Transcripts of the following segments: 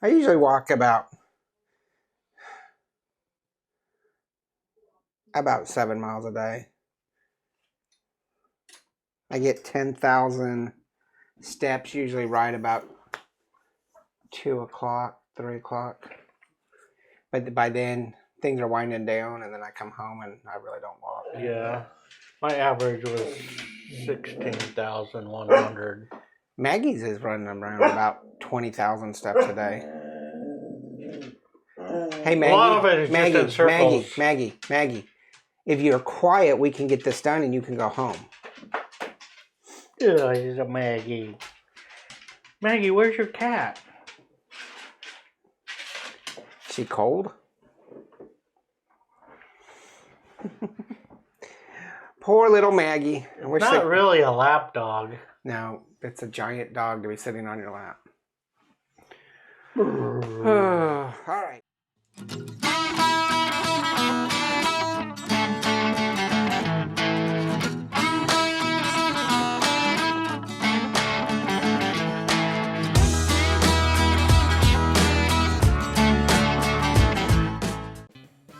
I usually walk about 7 miles a day. I get 10,000 steps, usually right about 2 o'clock, 3 o'clock. But by then, things are winding down, and then I come home and I really don't walk. Yeah. My average was 16,100. Maggie's is running around about 20,000 steps a day. Hey, Maggie. A lot of it is Maggie, just in circles. Maggie. If you're quiet, we can get this done and you can go home. Yeah, she's a Maggie. Maggie, where's your cat? She cold? Poor little Maggie. I wish Not really a lap dog. No, it's a giant dog to be sitting on your lap. All right.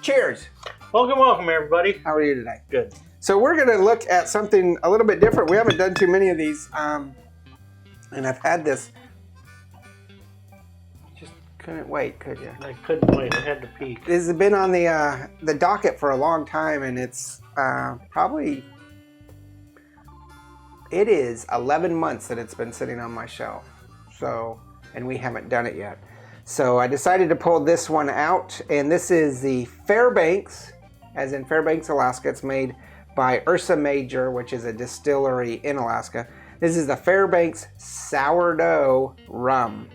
Cheers. Welcome, everybody. How are you today? Good. So we're going to look at something a little bit different. We haven't done too many of these, and I've had this. Just couldn't wait, could you? I couldn't wait. I had to peek. This has been on the docket for a long time, and it's it is 11 months that it's been sitting on my shelf. So, and we haven't done it yet. So I decided to pull this one out, and this is the Fairbanks, as in Fairbanks, Alaska. It's made by Ursa Major, which is a distillery in Alaska. This is the Fairbanks Sourdough Rum.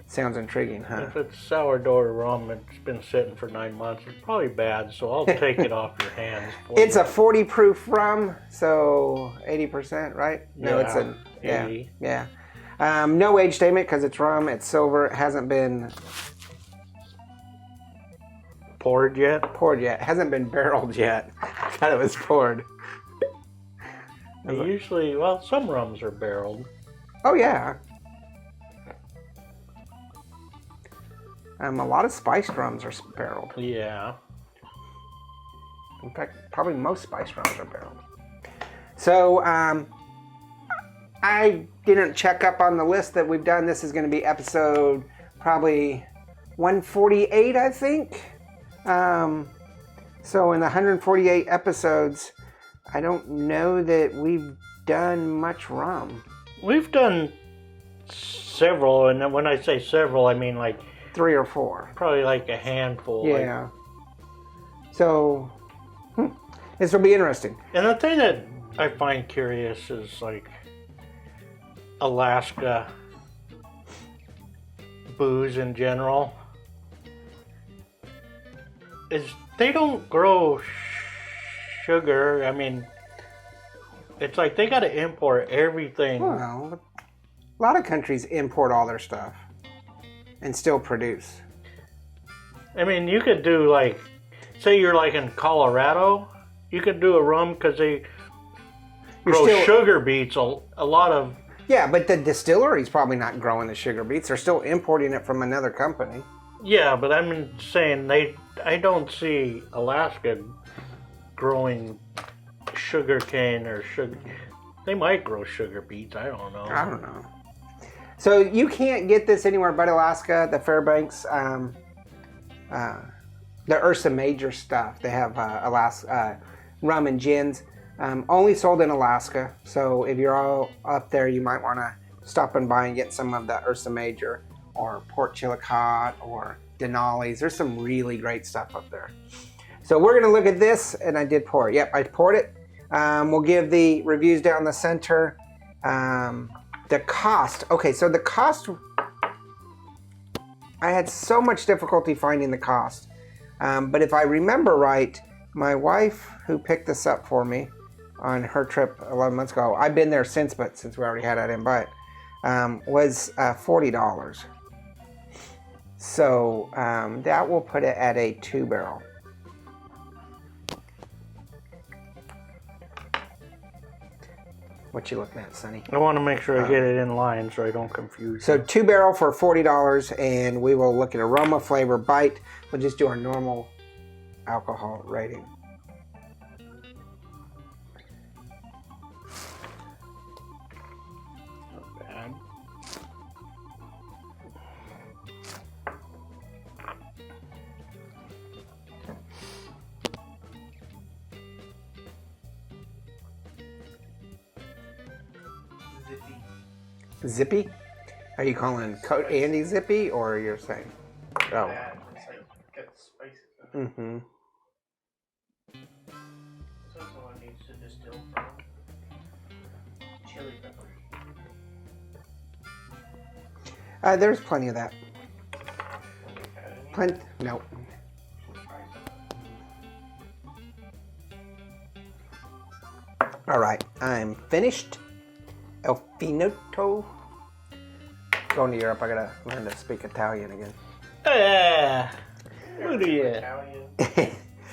Sounds intriguing, huh? If it's sourdough rum, it's been sitting for 9 months. It's probably bad, so I'll take it off your hands. It's a 40 proof rum, so 80%, right? No, it's a 80. Yeah. No age statement because it's rum. It's silver. It hasn't been poured yet. It hasn't been barreled yet. I thought it was poured. Usually, well, some rums are barreled. Oh yeah. A lot of spiced rums are barreled. Yeah. In fact, probably most spiced rums are barreled. So, I didn't check up on the list that we've done. This is going to be episode probably 148, I think. So in the 148 episodes, I don't know that we've done much rum. We've done several, and when I say several, I mean like 3 or 4. probably like a handful. Yeah. So, this will be interesting. And the thing that I find curious is like Alaska booze in general is they don't grow sugar. I mean, it's like they got to import everything. Well, a lot of countries import all their stuff and still produce. I mean, you could do like, say you're like in Colorado, you could do a rum because they grow sugar beets a lot of. Yeah, but the distillery's probably not growing the sugar beets. They're still importing it from another company. Yeah, but I'm saying I don't see Alaska growing sugar cane or sugar. They might grow sugar beets. I don't know. I don't know. So you can't get this anywhere but Alaska. The Fairbanks, the Ursa Major stuff. They have Alaska rum and gins. Only sold in Alaska. So if you're all up there, you might want to stop and buy and get some of the Ursa Major or Port Chillicothe or Denali's. There's some really great stuff up there. So we're going to look at this, and I did pour it. Yep, I poured it. We'll give the reviews down the center. The cost. Okay, so the cost, I had so much difficulty finding the cost. But if I remember right, my wife, who picked this up for me on her trip 11 months ago, I've been there since, but since we already had it, I didn't buy it, was $40. So that will put it at a 2-barrel. What you looking at, Sonny? I want to make sure I get it in line so I don't confuse So you. 2-barrel for $40, and we will look at aroma, flavor, bite. We'll just do our normal alcohol rating. Not bad. Zippy? Are you calling Andy Zippy, or you're saying? Oh. It's like got spices. Mm-hmm. So someone needs to distill from chili peppers. There's plenty of that. Plenty. No. All right, I'm finished. El finito. Going to Europe, I gotta learn to speak Italian again. Yeah. Look at you.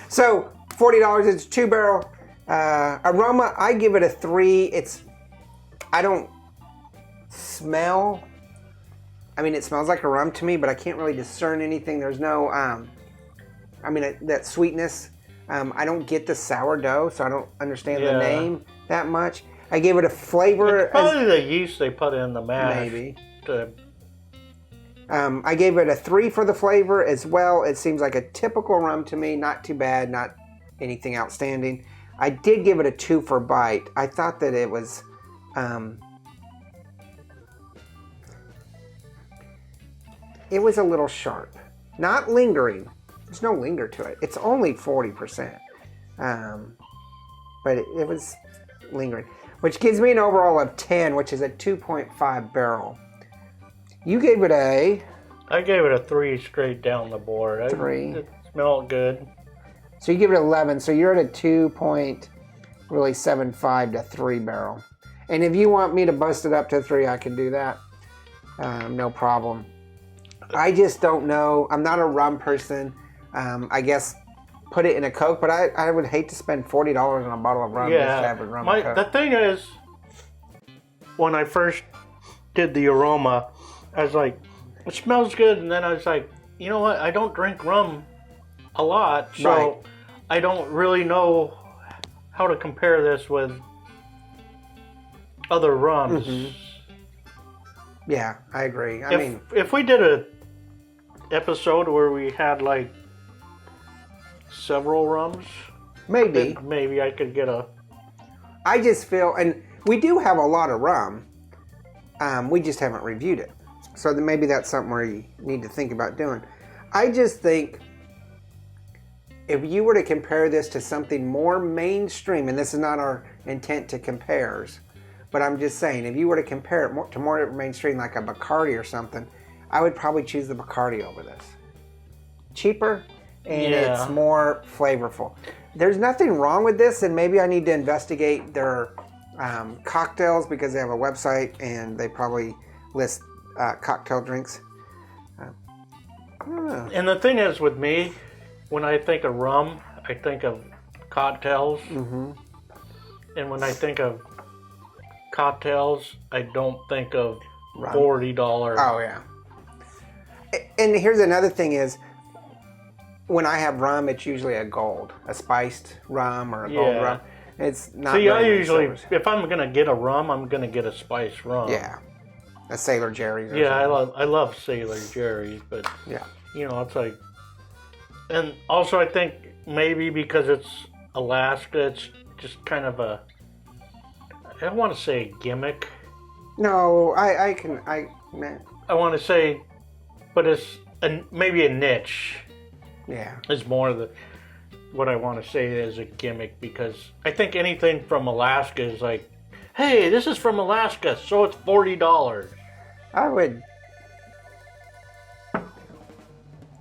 So $40. It's 2-barrel. Aroma, I give it a 3. I don't smell. I mean, it smells like a rum to me, but I can't really discern anything. There's no, that sweetness. I don't get the sourdough, so I don't understand the name that much. I gave it a flavor. It's probably the yeast they put in the mash. Maybe. To... I gave it a 3 for the flavor as well. It seems like a typical rum to me. Not too bad, not anything outstanding. I did give it a 2 for bite. I thought that it was... it was a little sharp. Not lingering. There's no linger to it. It's only 40%. But it was lingering. Which gives me an overall of 10, which is a 2.5 barrel. You gave it a... I gave it a 3 straight down the board. 3. It smelled good. So you give it 11. So you're at a 2.75 to 3 barrel. And if you want me to bust it up to 3, I can do that. No problem. I just don't know. I'm not a rum person. I guess put it in a Coke, but I would hate to spend $40 on a bottle of rum just to have a rum and Coke. The thing is, when I first did the aroma, I was like, it smells good, and then I was like, you know what? I don't drink rum a lot, so I don't really know how to compare this with other rums. Mm-hmm. Yeah, I agree. If we did a episode where we had like several rums, maybe I could get a... I just feel, and we do have a lot of rum, we just haven't reviewed it. So then maybe that's something where you need to think about doing. I just think if you were to compare this to something more mainstream, and this is not our intent to compares, but I'm just saying, if you were to compare it to more mainstream, like a Bacardi or something, I would probably choose the Bacardi over this. Cheaper, and it's more flavorful. There's nothing wrong with this, and maybe I need to investigate their cocktails, because they have a website and they probably list cocktail drinks. I don't know. And the thing is with me, when I think of rum, I think of cocktails. Mm-hmm. And when I think of cocktails, I don't think of Rum. $40. Oh, yeah. And here's another thing is, when I have rum, it's usually a gold, a spiced rum or a gold rum. It's not. See, I usually, if I'm gonna get a rum, I'm gonna get a spiced rum. Yeah, a Sailor Jerry's. Or I love Sailor Jerry's, but it's like, and also I think maybe because it's Alaska, it's just kind of a, I don't want to say gimmick. No, I want to say, but it's maybe a niche. Yeah. Is more what I want to say is a gimmick, because I think anything from Alaska is like, hey, this is from Alaska, so it's $40.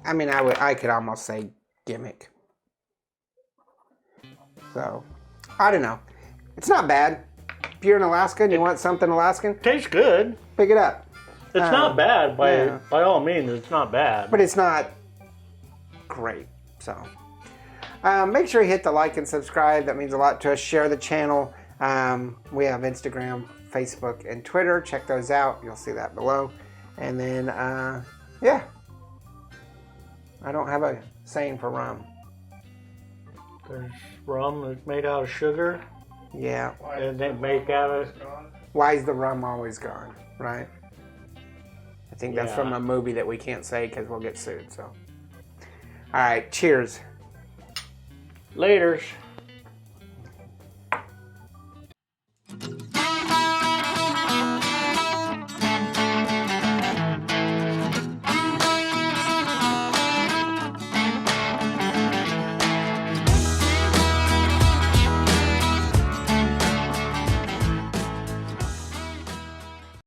I could almost say gimmick. So, I don't know. It's not bad. If you're in Alaska and you want something Alaskan, tastes good. Pick it up. It's not bad by all means. It's not bad. But it's not great. So make sure you hit the like and subscribe. That means a lot to us. Share the channel. We have Instagram, Facebook, and Twitter. Check those out. You'll see that below. And then, yeah. I don't have a saying for rum. There's rum that's made out of sugar. Yeah. And they make out of... Why is the rum always gone? Right? I think that's Yeah. from a movie that we can't say because we'll get sued. So, all right. Cheers. Laters.